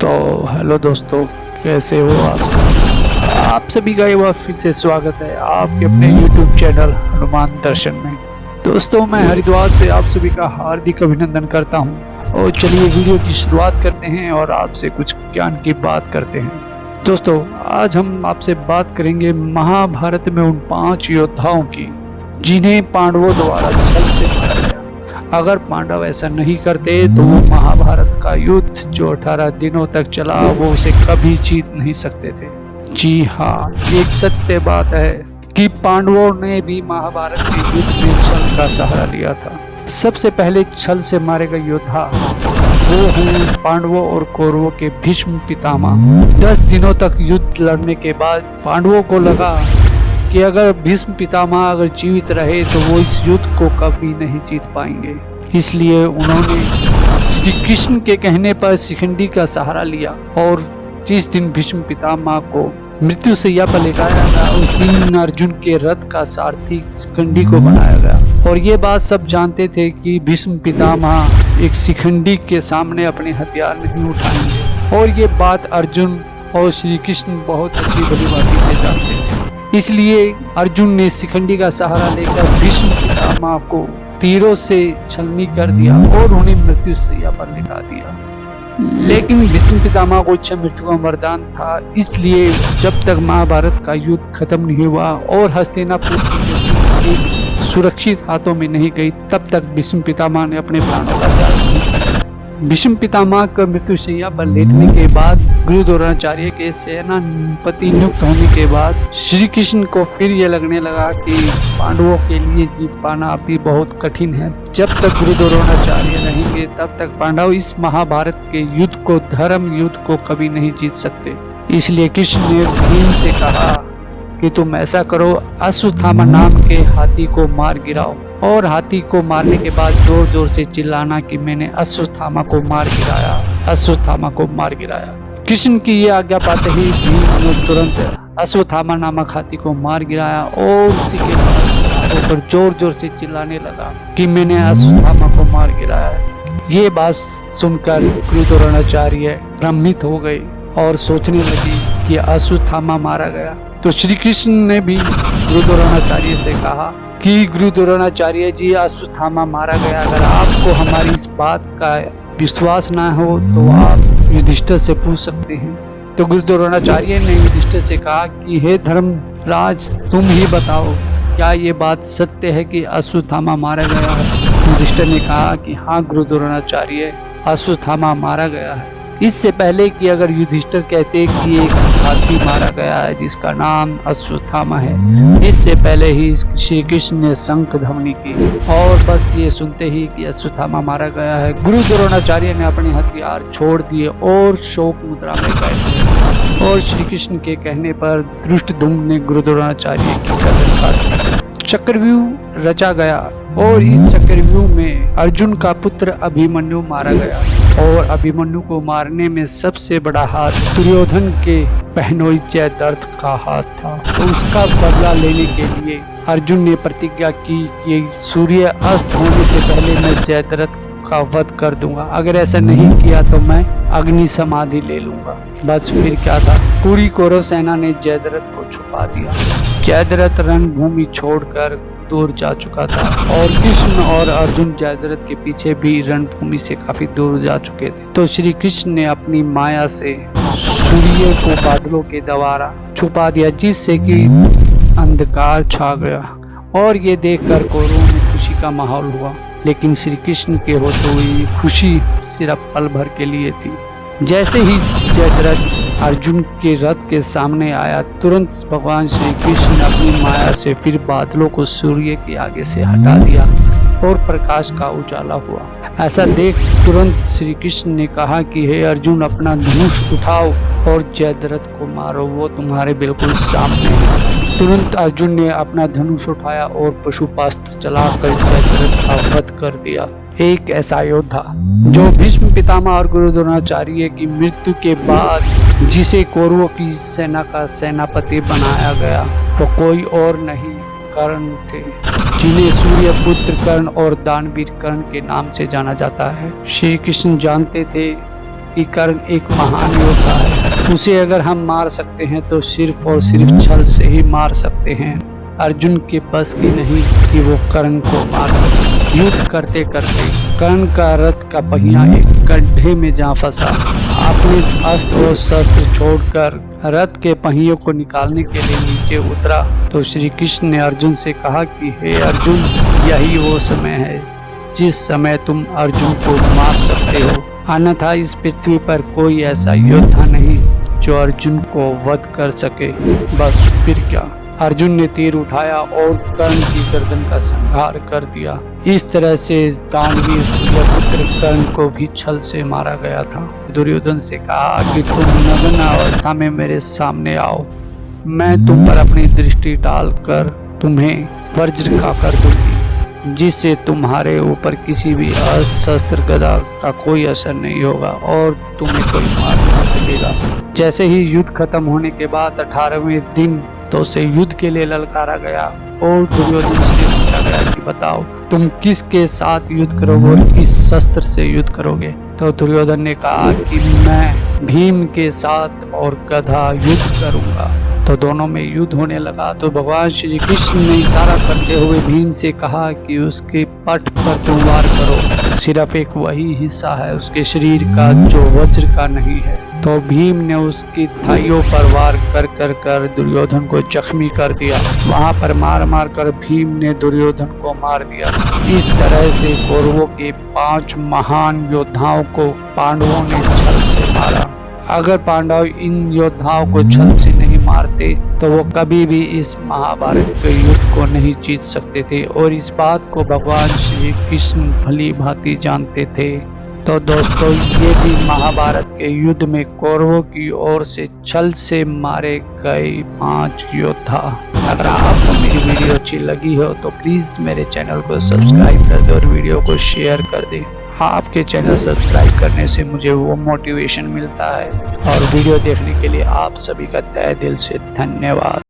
तो हेलो दोस्तों, कैसे हो आप सभी का एक बार फिर से स्वागत है आपके अपने YouTube चैनल हनुमान दर्शन में। दोस्तों, मैं हरिद्वार से आप सभी का हार्दिक अभिनंदन करता हूं और चलिए वीडियो की शुरुआत करते हैं और आपसे कुछ ज्ञान की बात करते हैं। दोस्तों, आज हम आपसे बात करेंगे महाभारत में उन 5 योद्धाओं की जिन्हें पांडवों द्वारा छल से मारा गया। अगर पांडव ऐसा नहीं करते तो वो महाभारत का युद्ध जो 18 दिनों तक चला वो उसे कभी जीत नहीं सकते थे। जी हाँ, एक सत्य बात है कि पांडवों ने भी महाभारत के युद्ध में छल का सहारा लिया था। सबसे पहले छल से मारे गए योद्धा वो हैं पांडवों और कौरवों के भीष्म पितामह। 10 दिनों तक युद्ध लड़ने के बाद पांडवों को लगा कि अगर भीष्म पितामह अगर जीवित रहे तो वो इस युद्ध को कभी नहीं जीत पाएंगे। इसलिए उन्होंने श्री कृष्ण के कहने पर शिखंडी का सहारा लिया और जिस दिन भीष्म पितामह को मृत्यु शैया पर लेटाया गया उस दिन अर्जुन के रथ का सारथी शिखंडी को बनाया गया। और ये बात सब जानते थे कि भीष्म पितामह एक शिखंडी के सामने अपने हथियार नहीं उठाएंगे, और ये बात अर्जुन और श्री कृष्ण बहुत अच्छी भलीभांति से जानते थे। इसलिए अर्जुन ने शिखंडी का सहारा लेकर भीष्म पितामह को तीरों से छलनी कर दिया और उन्हें मृत्यु शैया पर लिटा दिया। लेकिन भीष्म पितामह को इच्छा मृत्यु का वरदान था, इसलिए जब तक महाभारत का युद्ध खत्म नहीं हुआ और हस्तिनापुर की एक सुरक्षित हाथों में नहीं गई तब तक भीष्म पितामह ने अपने प्राणों का त्याग किया। भीष्म पितामह का मृत्यु शैया पर लेटने के बाद गुरु द्रोणाचार्य के सेनापति नियुक्त होने के बाद श्री कृष्ण को फिर ये लगने लगा कि पांडवों के लिए जीत पाना अभी बहुत कठिन है। जब तक गुरु द्रोणाचार्य रहेंगे तब तक पांडव इस महाभारत के युद्ध को, धर्म युद्ध को कभी नहीं जीत सकते। इसलिए कृष्ण ने भीम से कहा कि तुम ऐसा करो, अश्वत्थामा नाम के हाथी को मार गिराओ, और हाथी को मारने के बाद जोर जोर से चिल्लाना कि मैंने अश्वत्थामा को मार गिराया, अश्वत्थामा को मार गिराया। कृष्ण की ये आज्ञा पाते ही भीम ने तुरंत अश्वत्थामा नामक हाथी को मार गिराया और उसी के पास होकर जोर जोर से चिल्लाने लगा कि मैंने अश्वत्थामा को मार गिराया। ये बात सुनकर गुरु द्रोणाचार्य भ्रमित हो गए और सोचने लगी कि अश्वत्थामा मारा गया। तो श्री कृष्ण ने भी गुरु द्रोणाचार्य से कहा कि गुरु द्रोणाचार्य जी, अश्वत्थामा मारा गया। अगर आपको हमारी इस बात का विश्वास ना हो तो आप युधिष्ठिर से पूछ सकते हैं। तो गुरु द्रोणाचार्य ने युधिष्ठिर से कहा कि हे धर्मराज, तुम ही बताओ, क्या ये बात सत्य है कि अश्वत्थामा मारा गया है? युधिष्ठिर ने कहा कि हाँ गुरु द्रोणाचार्य, अश्वत्थामा मारा गया है। इससे पहले कि अगर युधिष्ठिर कहते कि एक हाथी मारा गया है जिसका नाम अश्वत्थामा है, इससे पहले ही श्री कृष्ण ने शंख ध्वनि की और बस ये सुनते ही कि अश्वत्थामा मारा गया है, गुरु द्रोणाचार्य ने अपने हथियार छोड़ दिए और शोक मुद्रा में बैठ गए। और श्री कृष्ण के कहने पर धृष्टद्युम्न ने गुरु द्रोणाचार्य की गर्दन काट दी। चक्रव्यूह रचा गया और इस चक्रव्यूह में अर्जुन का पुत्र अभिमन्यु मारा गया, और अभिमन्यु को मारने में सबसे बड़ा हाथ दुर्योधन के बहनोई जयद्रथ का हाथ था। तो उसका बदला लेने के लिए अर्जुन ने प्रतिज्ञा की कि सूर्य अस्त होने से पहले मैं जयद्रथ का वध कर दूंगा, अगर ऐसा नहीं किया तो मैं अग्नि समाधि ले लूंगा। बस फिर क्या था, पूरी कौरव सेना ने जयद्रथ को छुपा दिया। जयद्रथ रणभूमि छोड़कर दूर जा चुका था और कृष्ण और अर्जुन जयद्रथ के पीछे भी रणभूमि से काफी दूर जा चुके थे। तो श्री कृष्ण ने अपनी माया से सूर्य को बादलों के द्वारा छुपा दिया, जिससे कि अंधकार छा गया। और ये देखकर कौरवों में खुशी का माहौल हुआ, लेकिन श्री कृष्ण के होते हुए खुशी सिर्फ पल भर के लिए थी। जैसे ही जयद्रथ अर्जुन के रथ के सामने आया, तुरंत भगवान श्री कृष्ण ने अपनी माया से फिर बादलों को सूर्य के आगे से हटा दिया और प्रकाश का उजाला हुआ। ऐसा देख तुरंत श्री कृष्ण ने कहा कि हे अर्जुन, अपना धनुष उठाओ और जयद्रथ को मारो, वो तुम्हारे बिल्कुल सामने है। तुरंत अर्जुन ने अपना धनुष उठाया और पशुपास्त्र चलाकर जयद्रथ का वध कर दिया। एक ऐसा योद्धा जो भीष्म पितामह और गुरु द्रोणाचार्य की मृत्यु के बाद जिसे कौरवों की सेना का सेनापति बनाया गया, वो कोई और नहीं कर्ण थे, जिन्हें सूर्य पुत्र कर्ण और दानवीर कर्ण के नाम से जाना जाता है। श्री कृष्ण जानते थे कि कर्ण एक महान योद्धा है। उसे अगर हम मार सकते हैं तो सिर्फ और सिर्फ छल से ही मार सकते हैं। अर्जुन के बस की नहीं कि वो कर्ण को मार सके। युद्ध करते करते कर्ण का रथ का पहिया एक गड्ढे में जा फंसा। आपने अस्त्र और शस्त्र छोड़कर रथ के पहियों को निकालने के लिए नीचे उतरा तो श्री कृष्ण ने अर्जुन से कहा कि हे अर्जुन, यही वो समय है जिस समय तुम अर्जुन को मार सकते हो, अन्यथा इस पृथ्वी पर कोई ऐसा योद्धा नहीं जो अर्जुन को वध कर सके। बस फिर क्या, अर्जुन ने तीर उठाया और कर्ण की गर्दन का संहार कर दिया। इस तरह से दानवीर सूर्यपुत्र कर्ण को भी छल से मारा गया था। दुर्योधन से कहा कि तुम नग्न अवस्था में मेरे सामने आओ, मैं तुम पर अपनी दृष्टि डालकर तुम्हें वज्र का कर दूंगी, जिससे तुम्हारे ऊपर किसी भी अस्त्र गदा का कोई असर नहीं होगा और तुम्हें कोई मार ना सकेगा। जैसे ही युद्ध खत्म होने के बाद 18वें दिन तो उसे युद्ध के लिए ललकारा गया और दुर्योधन से पूछा गया कि बताओ तुम किसके साथ युद्ध करोगे और किस शस्त्र से युद्ध करोगे। तो दुर्योधन ने कहा कि मैं भीम के साथ और गधा युद्ध करूंगा। तो दोनों में युद्ध होने लगा तो भगवान श्री कृष्ण ने इशारा करते हुए भीम से कहा कि उसके पट पर तुम वार करो। सिर्फ एक वही हिस्सा है उसके शरीर का जो वज्र का नहीं है। तो भीम ने उसकी थाइयों पर वार कर दुर्योधन को जख्मी कर दिया। वहां पर मार मार कर भीम ने दुर्योधन को मार दिया। इस तरह से कौरवों के 5 महान योद्धाओं को पांडवों ने छल से मारा। अगर पांडव इन योद्धाओं को छल से नहीं मारते तो वो कभी भी इस महाभारत के युद्ध को नहीं जीत सकते थे और इस बात को भगवान श्री कृष्ण भली भांति जानते थे। तो दोस्तों, ये भी महाभारत के युद्ध में कौरवों की ओर से छल से मारे गए 5 योद्धा। अगर आपको मेरी वीडियो अच्छी लगी हो तो प्लीज़ मेरे चैनल को सब्सक्राइब कर दे और वीडियो को शेयर कर दे। आपके चैनल सब्सक्राइब करने से मुझे वो मोटिवेशन मिलता है और वीडियो देखने के लिए आप सभी का तहे दिल से धन्यवाद।